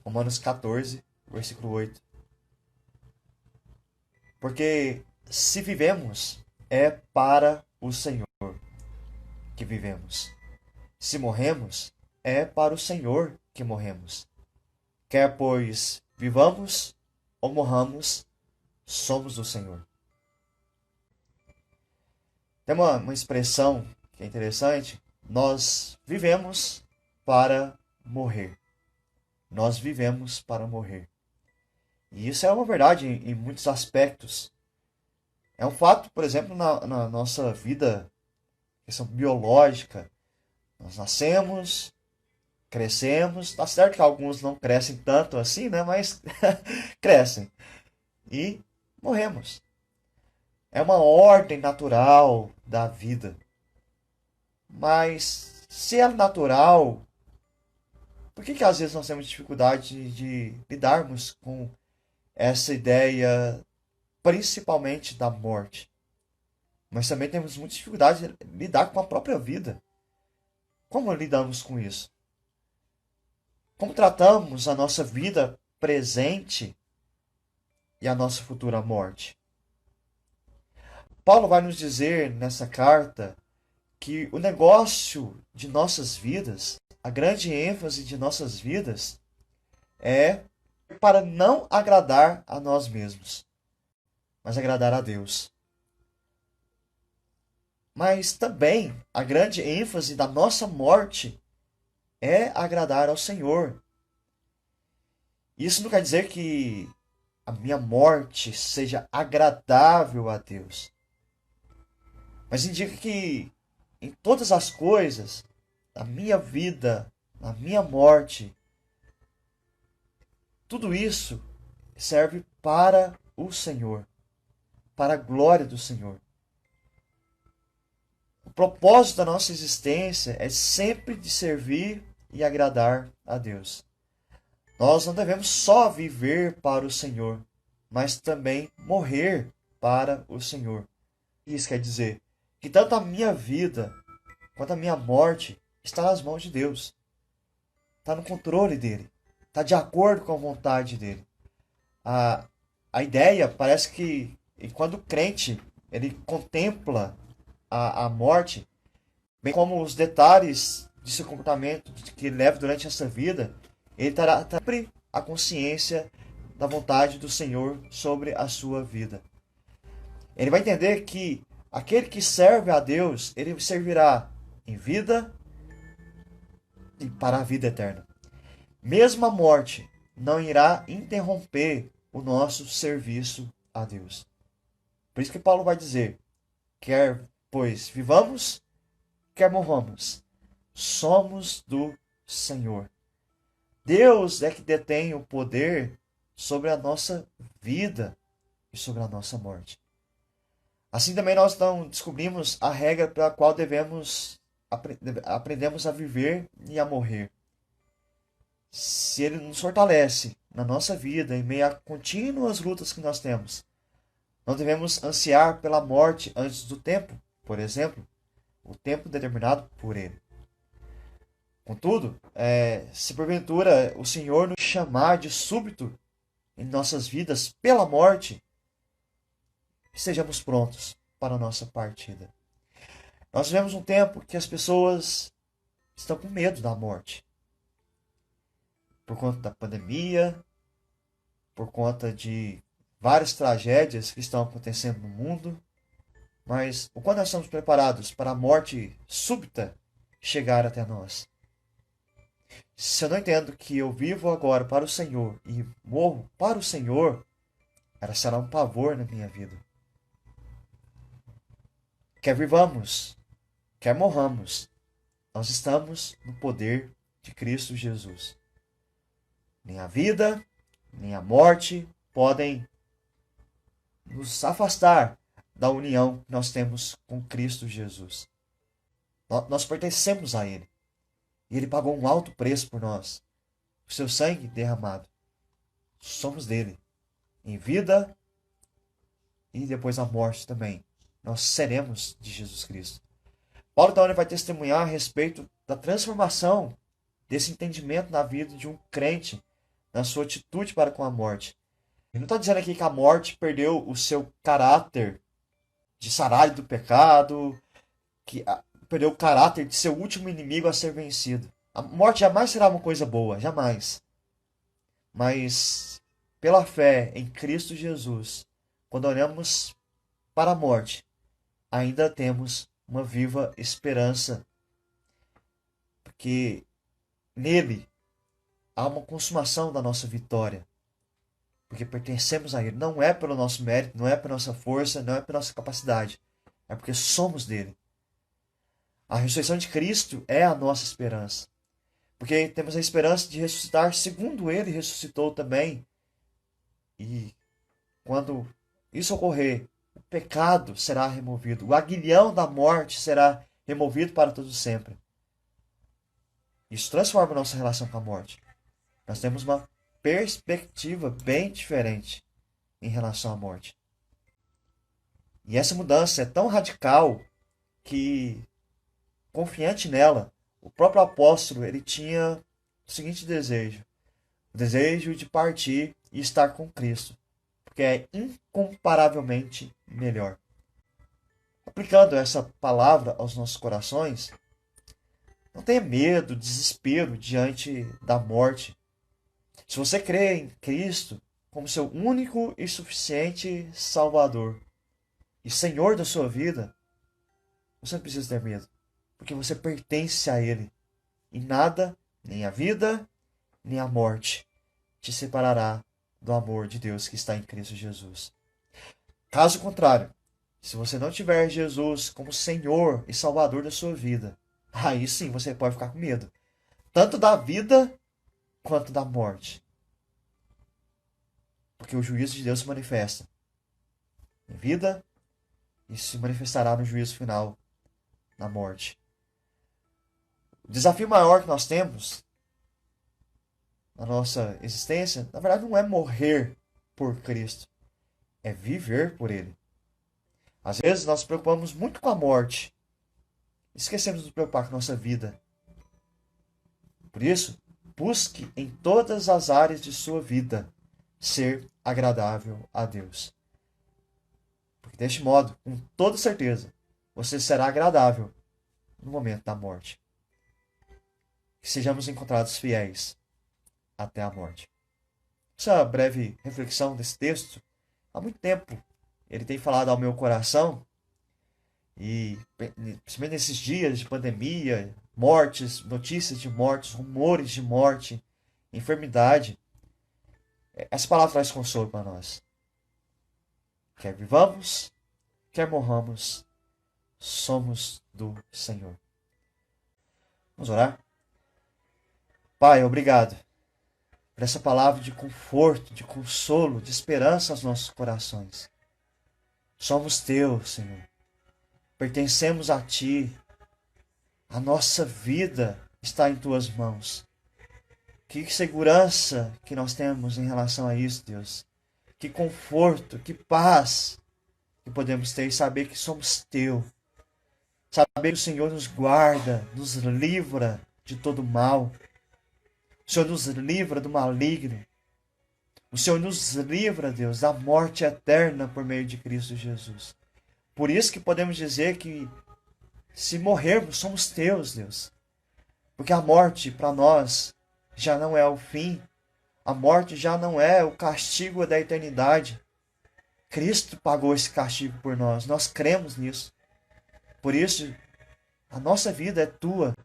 Romanos 14, versículo 8. Porque se vivemos, é para o Senhor que vivemos. Se morremos, é para o Senhor que morremos. Quer, pois, vivamos ou morramos, somos do Senhor. Tem uma expressão que é interessante. Nós vivemos para morrer. Nós vivemos para morrer. E isso é uma verdade em muitos aspectos. É um fato, por exemplo, na nossa vida, questão biológica. Nós nascemos, crescemos. Tá certo que alguns não crescem tanto assim, né? Mas crescem. E morremos. É uma ordem natural da vida. Mas se é natural, por que às vezes nós temos dificuldade de lidarmos com essa ideia, principalmente da morte? Mas também temos muita dificuldade de lidar com a própria vida. Como lidamos com isso? Como tratamos a nossa vida presente e a nossa futura morte? Paulo vai nos dizer nessa carta que o negócio de nossas vidas, a grande ênfase de nossas vidas, é para não agradar a nós mesmos, mas agradar a Deus. Mas também a grande ênfase da nossa morte é agradar ao Senhor. Isso não quer dizer que a minha morte seja agradável a Deus, mas indica que em todas as coisas, na minha vida, na minha morte, tudo isso serve para o Senhor, para a glória do Senhor. O propósito da nossa existência é sempre de servir e agradar a Deus. Nós não devemos só viver para o Senhor, mas também morrer para o Senhor. Isso quer dizer que tanto a minha vida quanto a minha morte está nas mãos de Deus. Está no controle dele. Está de acordo com a vontade dele. A ideia parece que quando o crente ele contempla a morte, bem como os detalhes de seu comportamento que ele leva durante essa vida, ele terá sempre a consciência da vontade do Senhor sobre a sua vida. Ele vai entender que aquele que serve a Deus, ele servirá em vida e para a vida eterna. Mesmo a morte não irá interromper o nosso serviço a Deus. Por isso que Paulo vai dizer, quer pois vivamos, quer morramos, somos do Senhor. Deus é que detém o poder sobre a nossa vida e sobre a nossa morte. Assim também nós não descobrimos a regra pela qual aprendemos a viver e a morrer. Se Ele nos fortalece na nossa vida em meio a contínuas lutas que nós temos, não devemos ansiar pela morte antes do tempo, por exemplo, o tempo determinado por Ele. Contudo, se porventura o Senhor nos chamar de súbito em nossas vidas pela morte, estejamos prontos para a nossa partida. Nós vivemos um tempo que as pessoas estão com medo da morte. Por conta da pandemia, por conta de várias tragédias que estão acontecendo no mundo. Mas o quanto nós estamos preparados para a morte súbita chegar até nós? Se eu não entendo que eu vivo agora para o Senhor e morro para o Senhor, ela será um pavor na minha vida. Quer vivamos, quer morramos, nós estamos no poder de Cristo Jesus. Nem a vida, nem a morte podem nos afastar da união que nós temos com Cristo Jesus. Nós pertencemos a Ele. E Ele pagou um alto preço por nós. O seu sangue derramado. Somos dele. Em vida e depois a morte também. Nós seremos de Jesus Cristo. Paulo então ele vai testemunhar a respeito da transformação desse entendimento na vida de um crente na sua atitude para com a morte. Ele não está dizendo aqui que a morte perdeu o seu caráter de saralho do pecado, que perdeu o caráter de ser o último inimigo a ser vencido. A morte jamais será uma coisa boa, jamais. Mas pela fé em Cristo Jesus, quando olhamos para a morte, ainda temos uma viva esperança, porque nele há uma consumação da nossa vitória, porque pertencemos a Ele. Não é pelo nosso mérito, não é pela nossa força, não é pela nossa capacidade, é porque somos dele. A ressurreição de Cristo é a nossa esperança, porque temos a esperança de ressuscitar segundo Ele ressuscitou também. E quando isso ocorrer, o pecado será removido, o aguilhão da morte será removido para todo sempre. Isso transforma a nossa relação com a morte. Nós temos uma perspectiva bem diferente em relação à morte. E essa mudança é tão radical que, confiante nela, o próprio apóstolo ele tinha o seguinte desejo: o desejo de partir e estar com Cristo, porque é incomparavelmente melhor. Aplicando essa palavra aos nossos corações, não tenha medo, desespero diante da morte. Se você crê em Cristo como seu único e suficiente Salvador e Senhor da sua vida, você não precisa ter medo, porque você pertence a Ele. E nada, nem a vida, nem a morte, te separará do amor de Deus que está em Cristo Jesus. Caso contrário, se você não tiver Jesus como Senhor e Salvador da sua vida, aí sim você pode ficar com medo, tanto da vida quanto da morte. Porque o juízo de Deus se manifesta em vida e se manifestará no juízo final, na morte. O desafio maior que nós temos na nossa existência, na verdade, não é morrer por Cristo, é viver por Ele. Às vezes nós nos preocupamos muito com a morte, esquecemos de nos preocupar com a nossa vida. Por isso, busque em todas as áreas de sua vida ser agradável a Deus. Porque deste modo, com toda certeza, você será agradável no momento da morte. Que sejamos encontrados fiéis até a morte. Essa breve reflexão desse texto, há muito tempo ele tem falado ao meu coração, e principalmente nesses dias de pandemia, mortes, notícias de mortes, rumores de morte, enfermidade, essa palavra traz consolo para nós. Quer vivamos, quer morramos, somos do Senhor. Vamos orar? Pai, obrigado por essa palavra de conforto, de consolo, de esperança aos nossos corações. Somos teus, Senhor. Pertencemos a Ti. A nossa vida está em Tuas mãos. Que segurança que nós temos em relação a isso, Deus. Que conforto, que paz que podemos ter e saber que somos Teu. Saber que o Senhor nos guarda, nos livra de todo mal. O Senhor nos livra do maligno. O Senhor nos livra, Deus, da morte eterna por meio de Cristo Jesus. Por isso que podemos dizer que se morrermos, somos teus, Deus. Porque a morte para nós já não é o fim. A morte já não é o castigo da eternidade. Cristo pagou esse castigo por nós. Nós cremos nisso. Por isso, a nossa vida é tua.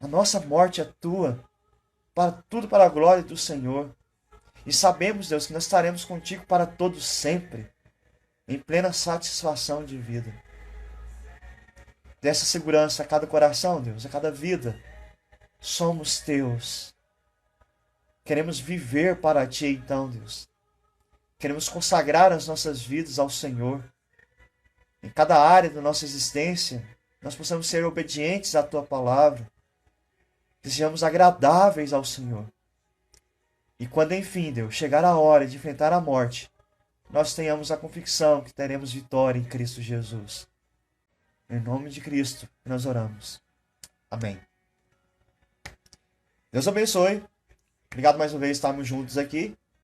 A nossa morte é tua. Para tudo para a glória do Senhor. E sabemos, Deus, que nós estaremos contigo para todo sempre, em plena satisfação de vida. Dessa segurança a cada coração, Deus, a cada vida. Somos teus. Queremos viver para ti, então, Deus. Queremos consagrar as nossas vidas ao Senhor. Em cada área da nossa existência, nós possamos ser obedientes à tua palavra. Que sejamos agradáveis ao Senhor. E quando, enfim, Deus, chegar a hora de enfrentar a morte, nós tenhamos a convicção que teremos vitória em Cristo Jesus. Em nome de Cristo, nós oramos. Amém. Deus abençoe. Obrigado mais uma vez, estarmos juntos aqui.